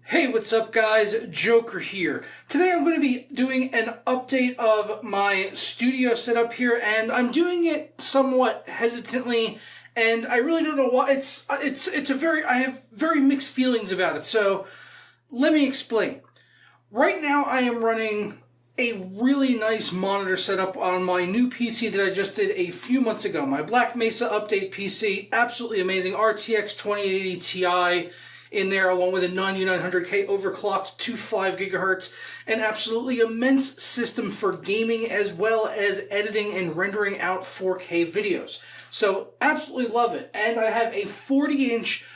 Hey, what's up guys? Joker here. Today I'm going to be doing an update of my studio setup here, and I'm doing it somewhat hesitantly, and I really don't know why. I have very mixed feelings about it, so let me explain. Right now I am running a really nice monitor setup on my new PC that I just did a few months ago. My Black Mesa Update PC, absolutely amazing, RTX 2080 Ti in there, along with a 9900K overclocked to 5 gigahertz, an absolutely immense system for gaming as well as editing and rendering out 4K videos. So absolutely love it. And I have a 40-inch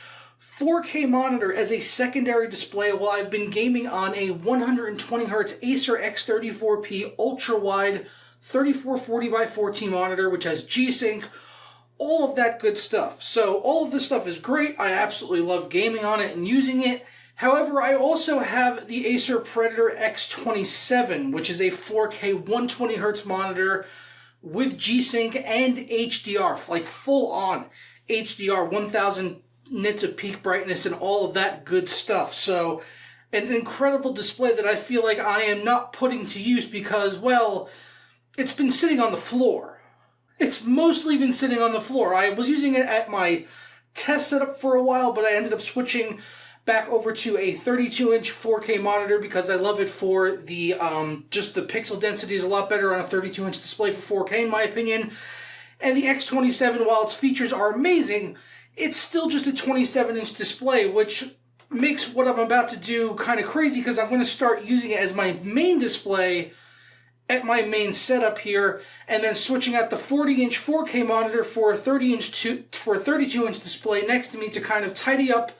4K monitor as a secondary display while I've been gaming on a 120Hz Acer X34P ultra-wide 3440x14 monitor, which has G-Sync, all of that good stuff. So all of this stuff is great. I absolutely love gaming on it and using it. However, I also have the Acer Predator X27, which is a 4K 120Hz monitor with G-Sync and HDR, like full-on HDR, 1000 nits of peak brightness and all of that good stuff. So an incredible display that I feel like I am not putting to use because, well, it's been sitting on the floor. It's mostly been sitting on the floor. I was using it at my test setup for a while, but I ended up switching back over to a 32-inch 4K monitor because I love it for the, just the pixel density is a lot better on a 32-inch display for 4K in my opinion. And the X27, while its features are amazing, it's still just a 27-inch display, which makes what I'm about to do kind of crazy because I'm going to start using it as my main display at my main setup here, and then switching out the 40-inch 4K monitor for a 32-inch display next to me to kind of tidy up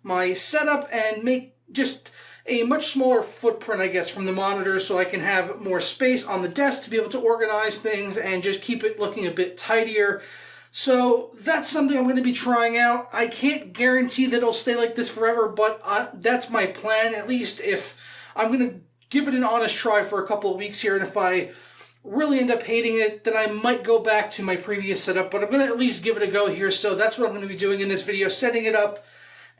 my setup and make just a much smaller footprint, I guess, from the monitor so I can have more space on the desk to be able to organize things and just keep it looking a bit tidier. So that's something I'm going to be trying out. I can't guarantee that it'll stay like this forever, but that's my plan, at least. If I'm going to give it an honest try for a couple of weeks here, and if I really end up hating it, then I might go back to my previous setup, but I'm going to at least give it a go here, so that's what I'm going to be doing in this video, setting it up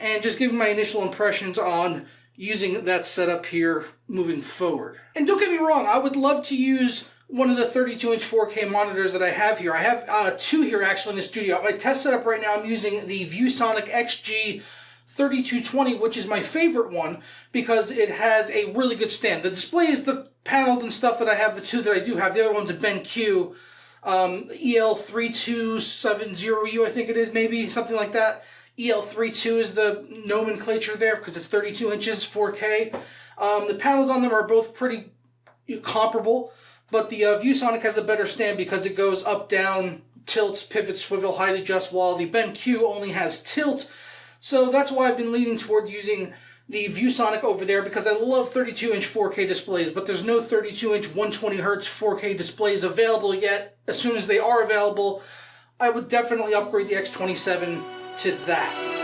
and just giving my initial impressions on using that setup here moving forward. And don't get me wrong, I would love to use one of the 32-inch 4K monitors that I have here. I have two here actually in the studio. My test setup right now, I'm using the ViewSonic XG 3220, which is my favorite one because it has a really good stand. The display is the panels and stuff that I have, the two that I do have. The other one's a BenQ EL3270U, I think it is, maybe, something like that. EL32 is the nomenclature there because it's 32 inches 4K. The panels on them are both pretty comparable, but the ViewSonic has a better stand because it goes up, down, tilts, pivot, swivel, height adjust, while the BenQ only has tilt. So that's why I've been leaning towards using the ViewSonic over there because I love 32-inch 4K displays, but there's no 32-inch 120Hz 4K displays available yet. As soon as they are available, I would definitely upgrade the X27 to that.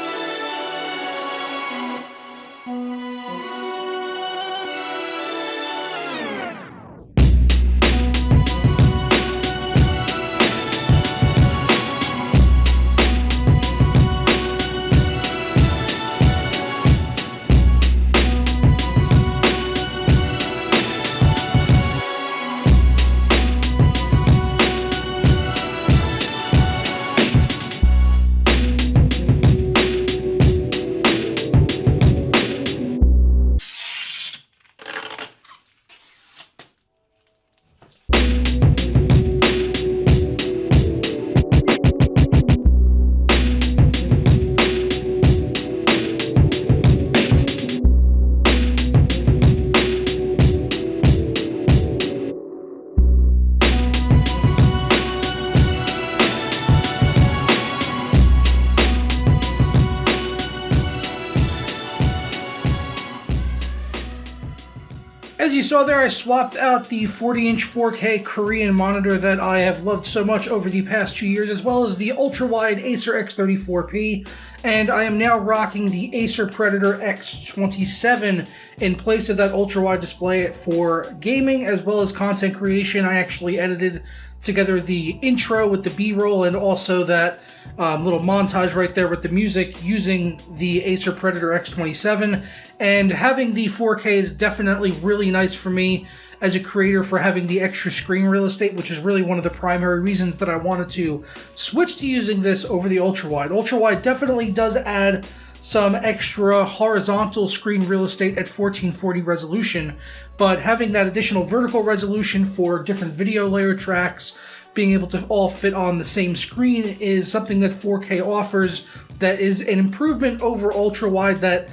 As you saw there, I swapped out the 40-inch 4K Korean monitor that I have loved so much over the past 2 years, as well as the ultra-wide Acer X34P, and I am now rocking the Acer Predator X27 in place of that ultra-wide display for gaming as well as content creation. I actually edited together the intro with the B-roll and also that little montage right there with the music using the Acer Predator X27. And having the 4K is definitely really nice for me as a creator for having the extra screen real estate, which is really one of the primary reasons that I wanted to switch to using this over the ultra-wide. Ultra-wide definitely does add some extra horizontal screen real estate at 1440 resolution, but having that additional vertical resolution for different video layer tracks, being able to all fit on the same screen is something that 4K offers that is an improvement over ultra-wide that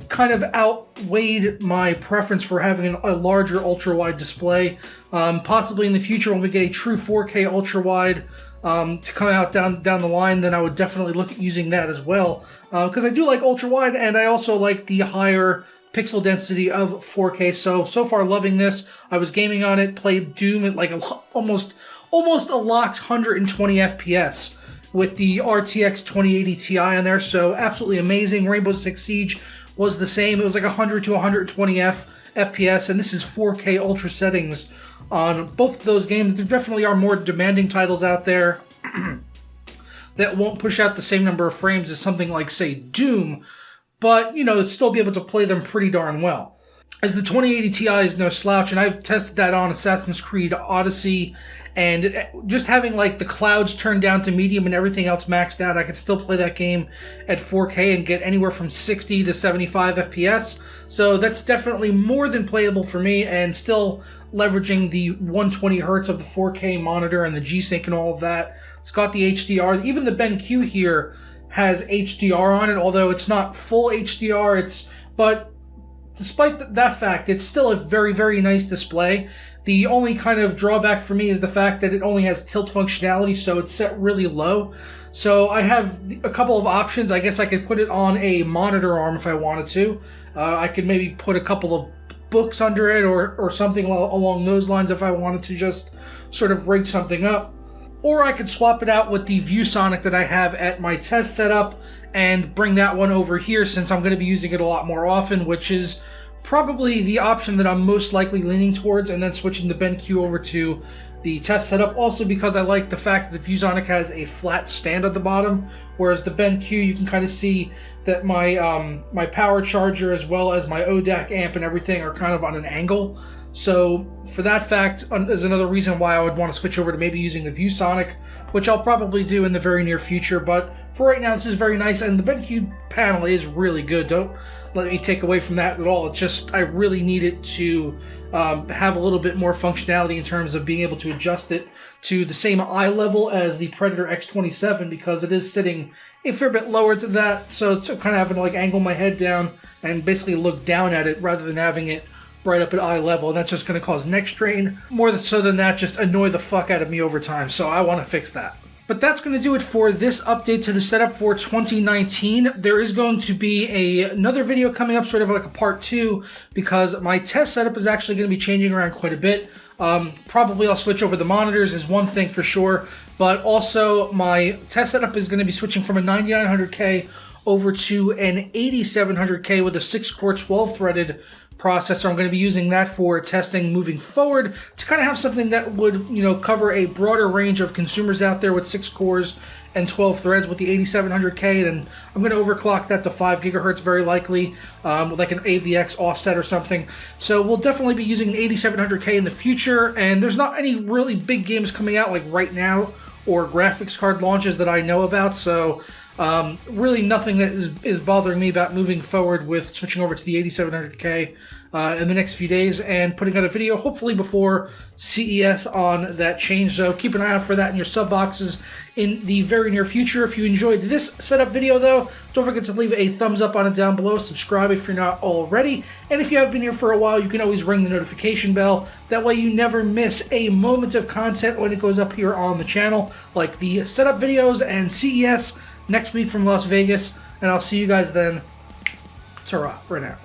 kind of outweighed my preference for having a larger ultra-wide display. Possibly in the future when we get a true 4K ultra-wide to come out down the line, then I would definitely look at using that as well. Because I do like ultra-wide and I also like the higher pixel density of 4K. So far loving this. I was gaming on it, played Doom at like almost a locked 120 FPS with the RTX 2080 Ti on there, so absolutely amazing. Rainbow Six Siege was the same. It was like 100 to 120 FPS, and this is 4K ultra settings on both of those games. There definitely are more demanding titles out there that won't push out the same number of frames as something like, say, Doom, but, you know, still be able to play them pretty darn well. As the 2080 Ti is no slouch, and I've tested that on Assassin's Creed Odyssey, and just having like the clouds turned down to medium and everything else maxed out, I could still play that game at 4K and get anywhere from 60 to 75 FPS. So that's definitely more than playable for me, and still leveraging the 120 Hz of the 4K monitor and the G-Sync and all of that. It's got the HDR. Even the BenQ here has HDR on it, although it's not full HDR. But despite that fact, it's still a very, very nice display. The only kind of drawback for me is the fact that it only has tilt functionality, so it's set really low. So I have a couple of options. I guess I could put it on a monitor arm if I wanted to. I could maybe put a couple of books under it or something along those lines if I wanted to just sort of rig something up. Or I could swap it out with the ViewSonic that I have at my test setup and bring that one over here since I'm going to be using it a lot more often, which is probably the option that I'm most likely leaning towards, and then switching the BenQ over to the test setup. Also because I like the fact that the ViewSonic has a flat stand at the bottom, whereas the BenQ you can kind of see that my my power charger as well as my ODAC amp and everything are kind of on an angle. So for that fact is another reason why I would want to switch over to maybe using the ViewSonic, which I'll probably do in the very near future. But for right now, this is very nice, and the BenQ panel is really good. Don't let me take away from that at all. It's just I really need it to have a little bit more functionality in terms of being able to adjust it to the same eye level as the Predator X27, because it is sitting a fair bit lower than that. So it's kind of having to like angle my head down and basically look down at it rather than having it right up at eye level, and that's just going to cause neck strain. More so than that, just annoy the fuck out of me over time, so I want to fix that. But that's going to do it for this update to the setup for 2019. There is going to be another video coming up, sort of like a part 2, because my test setup is actually going to be changing around quite a bit. Probably I'll switch over the monitors is one thing for sure, but also my test setup is going to be switching from a 9900K over to an 8700K with a 6-core 12-threaded processor. I'm going to be using that for testing moving forward to kind of have something that would, you know, cover a broader range of consumers out there with 6 cores and 12 threads with the 8700K, and I'm going to overclock that to 5 gigahertz very likely, with like an AVX offset or something. So we'll definitely be using an 8700K in the future, and there's not any really big games coming out like right now or graphics card launches that I know about, so really nothing that is bothering me about moving forward with switching over to the 8700K in the next few days and putting out a video hopefully before CES on that change. So keep an eye out for that in your sub boxes in the very near future. If you enjoyed this setup video though, don't forget to leave a thumbs up on it down below, subscribe if you're not already, and if you have been here for a while you can always ring the notification bell. That way you never miss a moment of content when it goes up here on the channel, like the setup videos and CES next week from Las Vegas, and I'll see you guys then. Ta-ra for now.